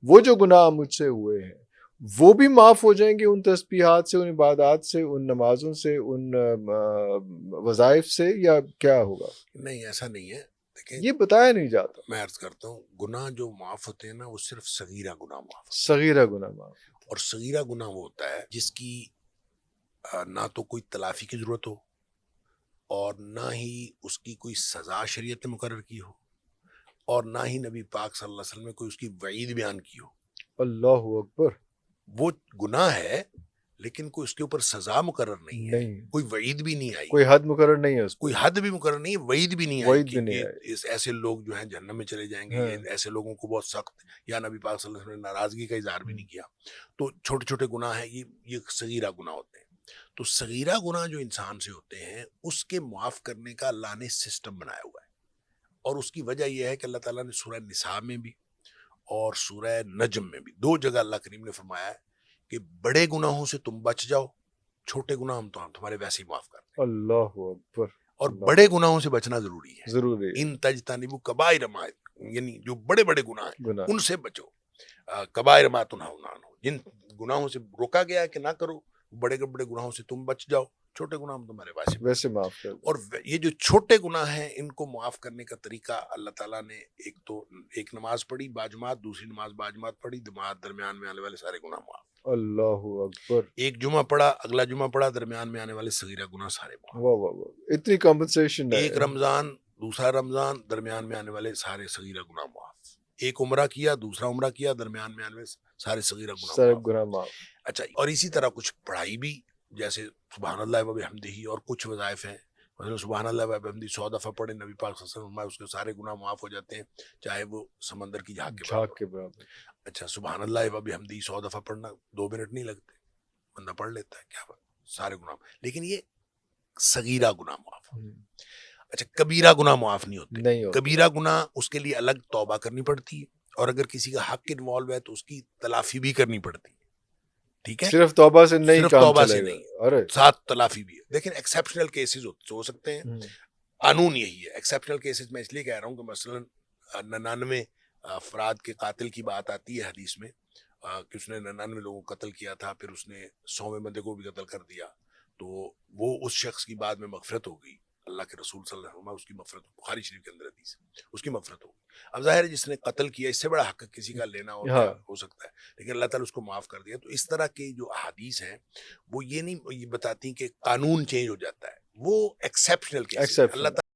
وہ جو گناہ مجھ سے ہوئے ہیں وہ بھی معاف ہو جائیں گے ان تسبیحات سے، ان عبادات سے، ان نمازوں سے، ان وظائف سے، یا کیا ہوگا؟ نہیں ایسا نہیں ہے. دیکھیں یہ بتایا نہیں جاتا. میں عرض کرتا ہوں گناہ جو معاف ہوتے ہیں نا وہ صرف صغیرہ گناہ معاف ہوتے صغیرہ گناہ معاف. ہیں. اور صغیرہ گناہ وہ ہوتا ہے جس کی نہ تو کوئی تلافی کی ضرورت ہو اور نہ ہی اس کی کوئی سزا شریعت نے مقرر کی ہو اور نہ ہی نبی پاک صلی اللہ علیہ وسلم نے کوئی اس کی وعید بیان کی ہو. اللہ اکبر. وہ گناہ ہے لیکن کوئی اس کے اوپر سزا مقرر نہیں ہے، کوئی وعید بھی نہیں آئی، کوئی حد مقرر نہیں ہے اس کوئی حد بھی مقرر نہیں ہے، وعید بھی نہیں آئی وعید کہ بھی نہیں یہ آئی. ایسے لوگ جو ہیں جہنم میں چلے جائیں گے، یہ ایسے لوگوں کو بہت سخت، یا نبی پاک صلی اللہ علیہ وسلم نے ناراضگی کا اظہار بھی نہیں کیا. تو چھوٹے چھوٹے گناہ ہیں، یہ صغیرہ گناہ ہوتے ہیں. تو صغیرہ گناہ جو انسان سے ہوتے ہیں اس کے معاف کرنے کا اللہ نے سسٹم بنایا ہوا ہے. اور اس کی وجہ یہ ہے کہ اللہ تعالیٰ نے سورہ نساء میں بھی اور سورہ نجم میں بھی 2 جگہ اللہ کریم نے فرمایا ہے کہ بڑے گناہوں سے تم بچ جاؤ، چھوٹے گناہ ہم تمہارے ویسے ہی معاف کرتے ہیں. اللہ اکبر. اور بڑے گناہوں سے بچنا ضروری ہے. ضروری ہے. ان تجتنبوا کبائر ما، یعنی جو بڑے بڑے گناہ ہیں گناہ ان سے بچو. کبائر ما تنہون عنہ، جن گناہوں سے روکا گیا ہے کہ نہ کرو، بڑے بڑے گناہوں سے تم بچ جاؤ، چھوٹے گناہ ہم تمہارے ویسے معاف کر دیں. اور یہ جو چھوٹے گناہ ہیں ان کو معاف کرنے کا طریقہ اللہ تعالیٰ نے ایک نماز پڑھی باجماعت، دوسری نماز باجماعت پڑھی، درمیان میں آنے والے سارے گناہ معاف. اللہ اکبر. ایک جمعہ پڑھا، اگلا جمعہ پڑھا، درمیان میں آنے والے صغیرہ گناہ سارے معاف. واہ واہ واہ، اتنی کمپنسیشن ہے. ایک رمضان، دوسرا رمضان، درمیان میں آنے والے سارے صغیرہ گناہ معاف. ایک عمرہ کیا، دوسرا عمرہ کیا، درمیان میں آنے والے سارے صغیرہ گناہ معاف. اچھا، اور اسی طرح کچھ پڑھائی بھی، جیسے سبحان اللہ و بحمدہ اور کچھ وظائف ہیں، مثلا سبحان اللہ و بحمدہ 100 دفعہ پڑھے، نبی پاک صلی اللہ علیہ وسلم اس کے سارے گناہ معاف ہو جاتے ہیں، چاہے وہ سمندر کی جھاگ کے برابر. اچھا، سبحان اللہ و بحمدہ 100 دفعہ پڑھنا 2 منٹ نہیں لگتے، بندہ پڑھ لیتا ہے، کیا بات، سارے گناہ. لیکن یہ صغیرہ گناہ معاف. اچھا، کبیرہ گناہ معاف نہیں ہوتے. کبیرہ گناہ اس کے لیے الگ توبہ کرنی پڑتی ہے، اور اگر کسی کا حق انوالو ہے تو اس کی تلافی بھی کرنی پڑتی ہے. ٹھیک ہے، صرف توبہ سے نہیں، صرف کام توبہ سے چلے نہیں، ارے ساتھ تلافی بھی ہے. لیکن ایکسیپشنل کیسز ہو سکتے ہیں، قانون یہی ہے. ایکسیپشنل کیسز میں اس لیے کہہ رہا ہوں کہ مثلا 99 افراد کے قاتل کی بات آتی ہے حدیث میں، کہ اس نے 99 لوگوں کو قتل کیا تھا، پھر اس نے 100ویں بندے کو بھی قتل کر دیا، تو وہ اس شخص کی بعد میں مغفرت ہو گئی. اللہ کے رسول صلی اللہ علیہ وسلم اس کی مغفرت، بخاری شریف کے اندر حدیث ہے، اس کی مغفرت ہو گئی. اب ظاہر ہے جس نے قتل کیا اس سے بڑا حق کسی کا لینا اور کیا ہو سکتا ہے، لیکن اللہ تعالیٰ اس کو معاف کر دیا. تو اس طرح کی جو احادیث ہیں وہ یہ نہیں بتاتی کہ قانون چینج ہو جاتا ہے، وہ ایکسیپشنل کیسز ہیں. اللہ تعالیٰ